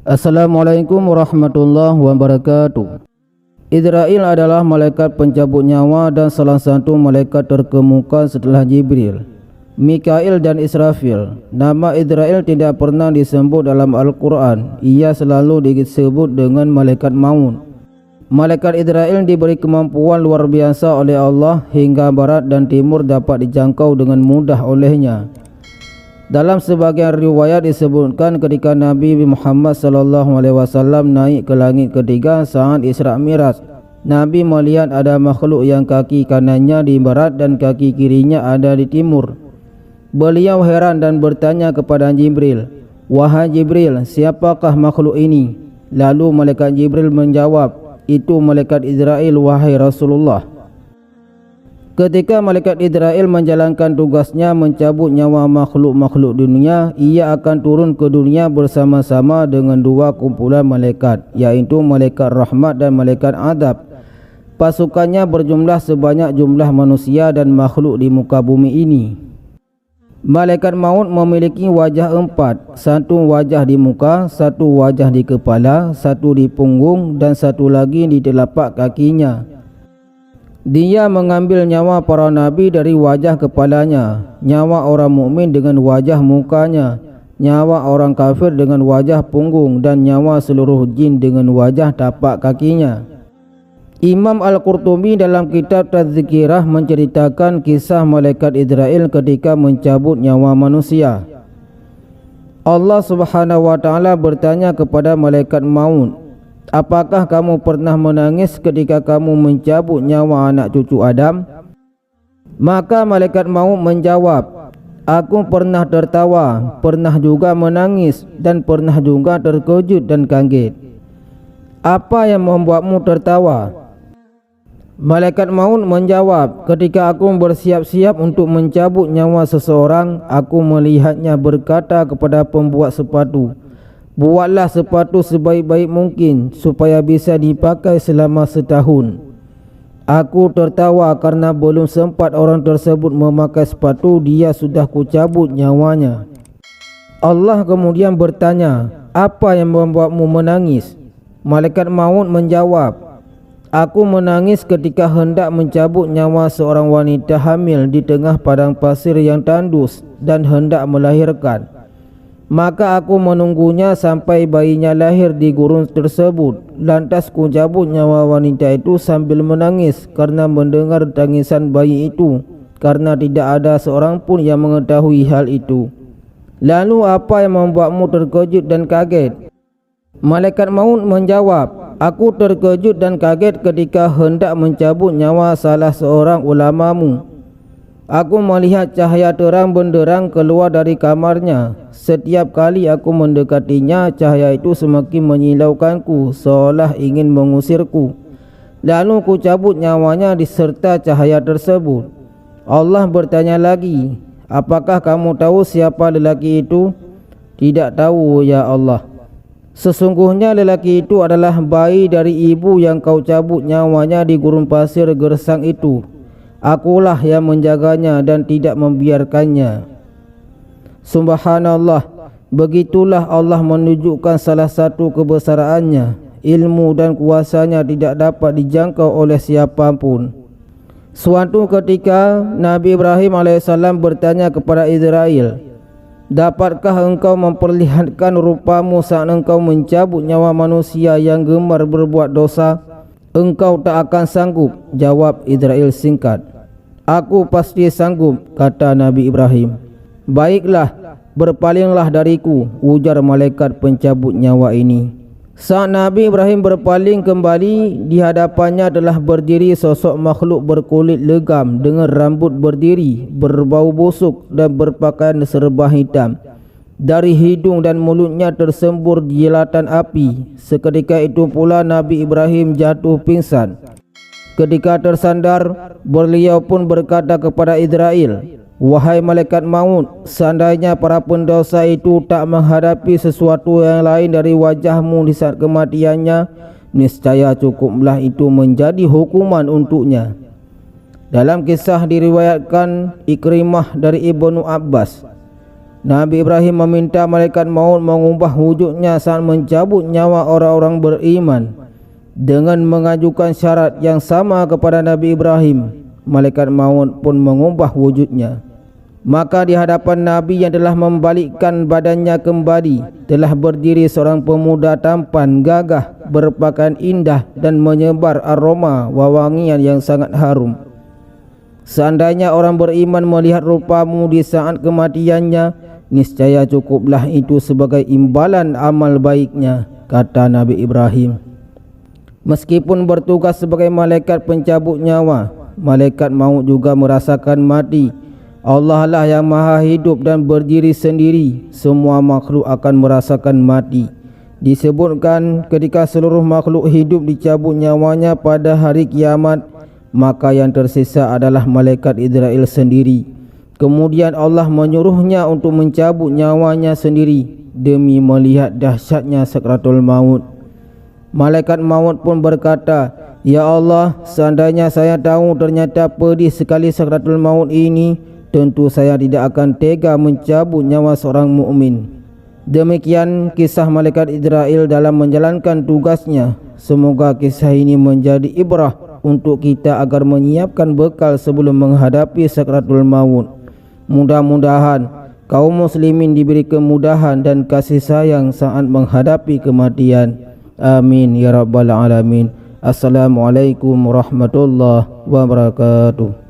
Assalamualaikum warahmatullahi wabarakatuh. Israil adalah malaikat pencabut nyawa dan salah satu malaikat terkemuka setelah Jibril, Mikail dan Israfil. Nama Israil tidak pernah disebut dalam Al-Quran. Ia selalu disebut dengan malaikat maut. Malaikat Israil diberi kemampuan luar biasa oleh Allah hingga barat dan timur dapat dijangkau dengan mudah olehnya. Dalam sebagian riwayat disebutkan ketika Nabi Muhammad SAW naik ke langit ketiga saat Isra Miraj, Nabi melihat ada makhluk yang kaki kanannya di barat dan kaki kirinya ada di timur. Beliau heran dan bertanya kepada Jibril, "Wahai Jibril, siapakah makhluk ini?" Lalu malaikat Jibril menjawab, "Itu malaikat Israil, wahai Rasulullah." Ketika malaikat Israil menjalankan tugasnya mencabut nyawa makhluk-makhluk dunia, ia akan turun ke dunia bersama-sama dengan dua kumpulan malaikat, yaitu malaikat rahmat dan malaikat adab. Pasukannya berjumlah sebanyak jumlah manusia dan makhluk di muka bumi ini. Malaikat maut memiliki wajah empat, satu wajah di muka, satu wajah di kepala, satu di punggung dan satu lagi di telapak kakinya. Dia mengambil nyawa para nabi dari wajah kepalanya, nyawa orang mukmin dengan wajah mukanya, nyawa orang kafir dengan wajah punggung, dan nyawa seluruh jin dengan wajah tapak kakinya. Imam Al-Qurtubi dalam kitab Tazkirah menceritakan kisah malaikat Israil ketika mencabut nyawa manusia. Allah Subhanahu wa taala bertanya kepada malaikat maut, "Apakah kamu pernah menangis ketika kamu mencabut nyawa anak cucu Adam?" Maka malaikat maut menjawab, "Aku pernah tertawa, pernah juga menangis, dan pernah juga terkejut dan kaget." "Apa yang membuatmu tertawa?" Malaikat maut menjawab, "Ketika aku bersiap-siap untuk mencabut nyawa seseorang, aku melihatnya berkata kepada pembuat sepatu, 'Buatlah sepatu sebaik-baik mungkin supaya bisa dipakai selama setahun.' Aku tertawa karena belum sempat orang tersebut memakai sepatu, dia sudah kucabut nyawanya." Allah kemudian bertanya, "Apa yang membuatmu menangis?" Malaikat maut menjawab, "Aku menangis ketika hendak mencabut nyawa seorang wanita hamil di tengah padang pasir yang tandus dan hendak melahirkan. Maka aku menunggunya sampai bayinya lahir di gurun tersebut. Lantas ku cabut nyawa wanita itu sambil menangis karena mendengar tangisan bayi itu, karena tidak ada seorang pun yang mengetahui hal itu. Lalu apa yang membuatmu terkejut dan kaget?" Malaikat maut menjawab, "Aku terkejut dan kaget ketika hendak mencabut nyawa salah seorang ulamamu. Aku melihat cahaya terang benderang keluar dari kamarnya. Setiap kali aku mendekatinya, cahaya itu semakin menyilaukanku seolah ingin mengusirku. Lalu ku cabut nyawanya diserta cahaya tersebut." Allah bertanya lagi, "Apakah kamu tahu siapa lelaki itu?" "Tidak tahu, ya Allah." "Sesungguhnya lelaki itu adalah bayi dari ibu yang kau cabut nyawanya di gurun pasir gersang itu. Akulah yang menjaganya dan tidak membiarkannya." Subhanallah, begitulah Allah menunjukkan salah satu kebesarannya. Ilmu dan kuasanya tidak dapat dijangkau oleh siapapun. Suatu ketika Nabi Ibrahim AS bertanya kepada Israil, "Dapatkah engkau memperlihatkan rupamu saat engkau mencabut nyawa manusia yang gemar berbuat dosa?" "Engkau tak akan sanggup," jawab Israil singkat. "Aku pasti sanggup," kata Nabi Ibrahim. "Baiklah, berpalinglah dariku," ujar malaikat pencabut nyawa ini. Saat Nabi Ibrahim berpaling kembali, di hadapannya telah berdiri sosok makhluk berkulit legam dengan rambut berdiri, berbau busuk dan berpakaian serba hitam. Dari hidung dan mulutnya tersembur jilatan api. Seketika itu pula Nabi Ibrahim jatuh pingsan. Ketika tersandar, beliau pun berkata kepada Israil, "Wahai malaikat maut, seandainya para pendosa itu tak menghadapi sesuatu yang lain dari wajahmu di saat kematiannya, niscaya cukuplah itu menjadi hukuman untuknya." Dalam kisah diriwayatkan Ikrimah dari Ibnu Abbas, Nabi Ibrahim meminta malaikat maut mengubah wujudnya saat mencabut nyawa orang-orang beriman dengan mengajukan syarat yang sama kepada Nabi Ibrahim. Malaikat maut pun mengubah wujudnya. Maka di hadapan Nabi yang telah membalikkan badannya kembali, telah berdiri seorang pemuda tampan, gagah, berpakaian indah dan menyebar aroma wewangian yang sangat harum. Seandainya orang beriman melihat rupamu di saat kematiannya, niscaya cukuplah itu sebagai imbalan amal baiknya, kata Nabi Ibrahim. Meskipun bertugas sebagai malaikat pencabut nyawa, malaikat maut juga merasakan mati. Allah lah yang maha hidup dan berdiri sendiri. Semua makhluk akan merasakan mati. Disebutkan ketika seluruh makhluk hidup dicabut nyawanya pada hari kiamat, maka yang tersisa adalah malaikat Israel sendiri. Kemudian Allah menyuruhnya untuk mencabut nyawanya sendiri demi melihat dahsyatnya sakratul maut. Malaikat maut pun berkata, "Ya Allah, seandainya saya tahu ternyata pedih sekali sakratul maut ini, tentu saya tidak akan tega mencabut nyawa seorang mukmin." Demikian kisah malaikat Israel dalam menjalankan tugasnya. Semoga kisah ini menjadi ibrah untuk kita agar menyiapkan bekal sebelum menghadapi sakratul maut. Mudah-mudahan kaum muslimin diberi kemudahan dan kasih sayang saat menghadapi kematian. Amin ya rabbal alamin. Assalamualaikum warahmatullahi wabarakatuh.